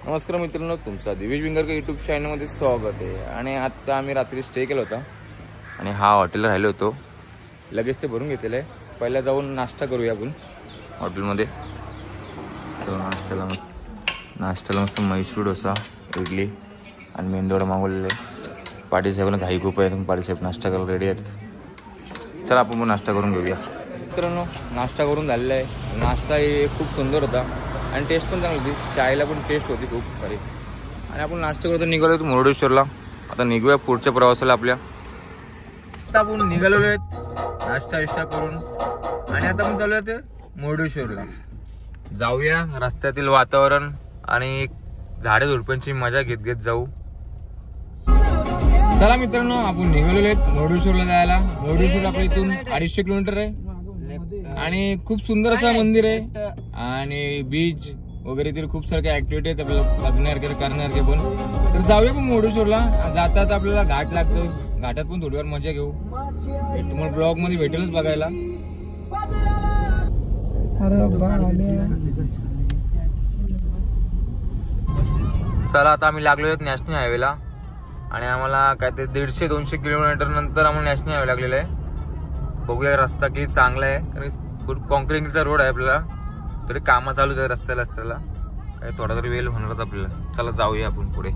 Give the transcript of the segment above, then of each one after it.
नमस्कार मित्रांनो, तुमचा दिवेश विंगरकर यूट्यूब चॅनलमध्ये स्वागत आहे. आणि आता आम्ही रात्री स्टे केला होता आणि हा हॉटेलला राहिलो होतो. लगेच ते भरून घेतलेलं आहे. पहिला जाऊन नाश्ता करूया आपण हॉटेलमध्ये. जाऊन नाश्त्याला मस्त मैसूर डोसा, इडली आणि मेंदूवडा मागवलेलं आहे. पाटील साहेबांना घाई खूप आहे. पाटील साहेब नाश्ता करायला रेडी आहेत. चला आपण पण नाश्ता करून घेऊया. मित्रांनो, नाश्ता करून झालेला आहे. नाश्ता हे खूप सुंदर होता आणि टेस्ट पण चांगली होती. चायला पण टेस्ट होती खूप सारी. आणि आपण नाश्ता करतो निघालो होतो मुरुडेश्वरला. आता निघूया पुढच्या प्रवासाला आपल्या. आता आपण निघालेलो आहेत नाश्ता विष्टा करून आणि आता आपण चालू आहे मुरुडेश्वरला. जाऊया, रस्त्यातील वातावरण आणि झाडे झुडपांची मजा घेत घेत जाऊ. चला मित्रांनो, आपण निघालेलो आहेत मुरुडेश्वरला जायला. मुरुडेश्वर आपल्या इथून 250 किलोमीटर आहे आणि खूप सुंदर असं मंदिर आहे आणि बीच वगैरे तिथे खूप सारख्या ऍक्टिव्हिटी आहेत आपल्याला बघण्यासारखे करण्यासारखे पण. तर जाऊया पण मुरुडेश्वरला. जातात आपल्याला घाट लागतो, घाटात पण थोडीफार मजा घेऊ. तुम्हाला ब्लॉग मध्ये भेटेलच बघायला. चला आता आम्ही लागलो आहेत नॅशनल हायवेला आणि आम्हाला काय ते 150-200 किलोमीटर नंतर आम्हाला नॅशनल हायवे लागलेला आहे. बघूया रस्ता किती चांगला आहे, कारण कॉन्क्रीटचा रोड आहे आपल्याला. तरी कामं चालूच आहे रस्त्याला काही थोडा तरी वेळ होणार आपल्याला. चला जाऊया आपण पुढे.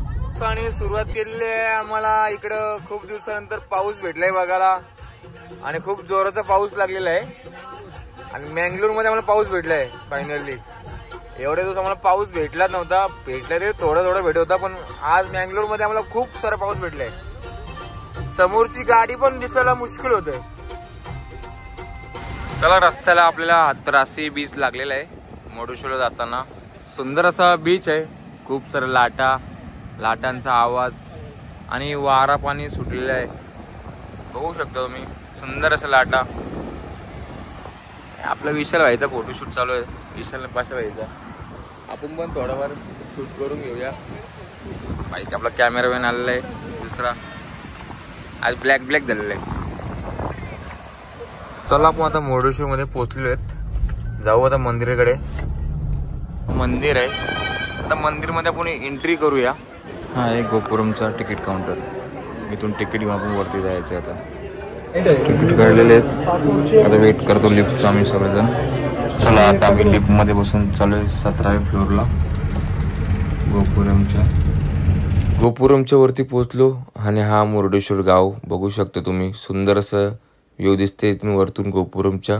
आणि सुरुवात केलेली आहे. आम्हाला इकडं खूप दिवसानंतर पाऊस भेटलाय बघायला आणि खूप जोराचा पाऊस लागलेला आहे. आणि मँगलोर मध्ये आम्हाला पाऊस भेटलाय फायनली. एवढे दिवस आम्हाला पाऊस भेटला नव्हता. भेटला तरी थोडा भेटत होता, पण आज मँगलोर मध्ये आम्हाला खूप सारा पाऊस भेटलाय. समोरची गाडी पण दिसायला मुश्किल होतंय. चला, रस्त्याला आपल्याला 83 बीच लागलेला आहे मुरुडेश्वरला जाताना. सुंदर असा बीच आहे. खूप सारे लाटांचा आवाज आणि वारा पाणी सुटलेला आहे. बघू शकता तुम्ही, सुंदर असं लाटा. आपला विशाल व्हायचा फोटोशूट चालू आहे. विशालने पाशा व्हायचा. आपण पण थोडाफार शूट करून घेऊया. बाईक आपला कॅमेरामॅन आलेला आहे दुसरा. आज ब्लॅक झालेला आहे. चला, आपण आता मुरुडेश्वर मध्ये पोहोचलो आहेत. जाऊ आता मंदिराकडे. मंदिर आहे. आता मंदिर मध्ये आपण एंट्री करूया. हा आहे गोपुरमचा तिकीट काउंटर. इथून तिकीट घेऊन आपण वरती जायचं. आता तिकीट काढलेले आहेत. आता वेट करतो लिफ्टचा आम्ही सगळेजण. चला, आता आम्ही लिफ्ट मध्ये बसून चालू आहे 17व्या फ्लोअरला गोपुरमच्या वरती पोहोचलो. आणि हा मुरुडेश्वर गाव बघू शकता तुम्ही. सुंदर असं व्ह्यू दिसते इथून वरतून गोपुरमच्या.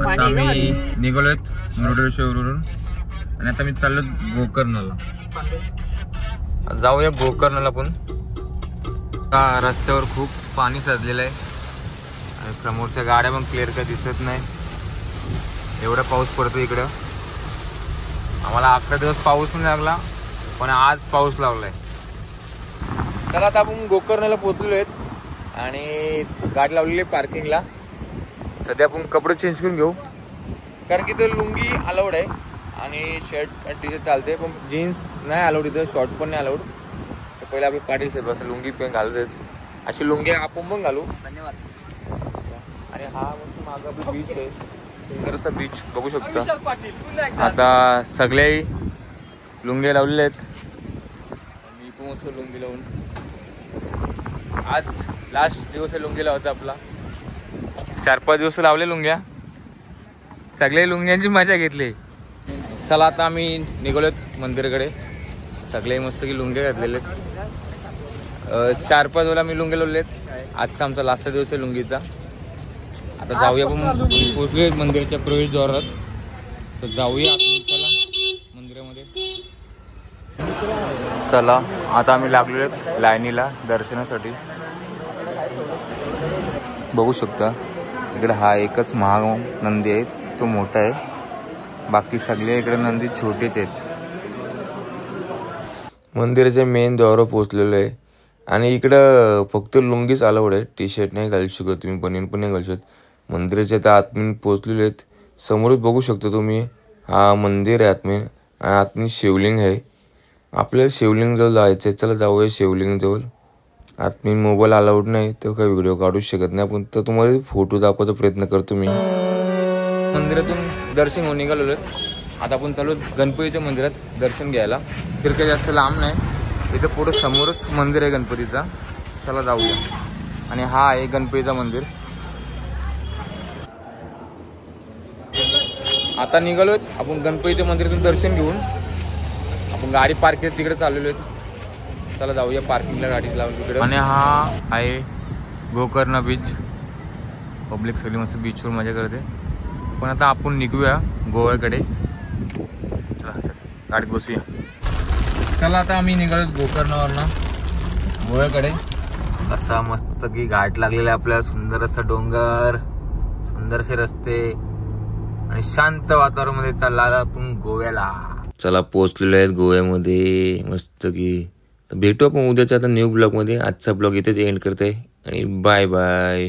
आता आम्ही निघालोय मुरुडेश्वरवरून आणि आता मी चाललो गोकर्णला. जाऊया गोकर्णला पण. रस्त्यावर खूप पाणी साचलेलं आहे आणि समोरच्या गाड्या पण क्लिअर काय दिसत नाही. एवढा पाऊस पडतो इकडं. आम्हाला 11 दिवस पाऊस नाही लागला, पण आज पाऊस लागलाय. चला, आता आपण गोकर्णला पोहोचलेलो आहेत आणि गाडी लावलेली आहे पार्किंगला. सध्या आपण कपडे चेंज करून घेऊ, कारण की तर लुंगी अलाउड आहे आणि शर्ट टी शर्ट चालते, पण जीन्स नाही अलाउड. इथं शॉर्ट पण नाही अलाउड. तर पहिले आपलं पाटील साहेब असं लुंगी पण घालत आहेत. अशी लुंगी आपण पण घालू. धन्यवाद. आणि हा मस्त मागं आपलं बीच आहे. सुंदर असा बीच बघू शकता. आता सगळे लुंगे लावलेले आहेत. मी पण मस्त लुंगी लावून. आज लास्ट दिवस आहे लुंगी लावायचा आपला. 4-5 दिवस लावले लुंग्या. सगळे लुंग्यांची मजा घेतली. चला, आता आम्ही निघालोत मंदिराकडे. सगळे मस्त की लुंगे घातलेले आहेत. 4-5 वेळा मी लुंगे लावलेत. आजचा आमचा लास्टचा दिवस आहे लुंगीचा. आता जाऊया आपण पोहोचलोय मंदिराच्या प्रवेशद्वारात. तर जाऊया चला मंदिरामध्ये. चला, आता आम्ही लागलेलो आहेत लाईनीला दर्शनासाठी. बघू शकता इकडे हा एकच महानंदी आहे, तो मोठा आहे. बाकी सगळे इकडे नंदी छोटेच आहेत. मंदिराच्या मेन द्वारावर पोहोचलेलो आहे आणि इकडं फक्त लुंगीच अलाउड आहे. टी शर्ट नाही घालू शकत तुम्ही, बनियन पण नाही घालू शकत. मंदिराच्या त्या आतमध्ये पोहोचलेले आहेत. समोरच बघू शकता तुम्ही हा मंदिर आहे आतमध्ये आणि आतमध्ये शिवलिंग आहे. आपल्याला शिवलिंग जवळ जायचं आहे. चला जाऊया शिवलिंग जवळ. आतमध्ये मोबाईल अलाउड नाही तर काही व्हिडिओ काढू शकत नाही आपण, तर तुम्हाला फोटो दाखवायचा प्रयत्न करतो मी. मंदिरातून दर्शन होऊन निघालेलो आहे. आता आपण चालू गणपतीच्या मंदिरात दर्शन घ्यायला. तर काही जास्त लांब नाही, इथं पुढं समोरच मंदिर आहे गणपतीचा. चला जाऊया. आणि हा आहे गणपतीचा मंदिर. आता निघालोय आपण गणपतीच्या मंदिरातून दर्शन घेऊन. आपण गाडी पार्क केली तिकडे चाललेलो आहे. चला जाऊया पार्किंगला गाडी लावून तिकडे. आणि हा आहे गोकर्ण बीच. पब्लिक सगळी मस्त बीचवर मजा करते. पण आता आपण निघूया गोव्याकडे. चला गाडीत बसूया. चला आता आम्ही निघालो गोकर्णवरनं गोव्याकडे. असा मस्त की घाट लागलेला आहे आपल्याला. सुंदर असा डोंगर, सुंदरसे रस्ते आणि शांत वातावरणामध्ये चालला आपण गोव्याला. चला पोहोचलेलो आहेत गोव्यामध्ये मस्त की. तर भेटू आपण उद्याच्या आता न्यू ब्लॉगमध्ये. आजचा ब्लॉग इथेच एंड करते आणि बाय बाय.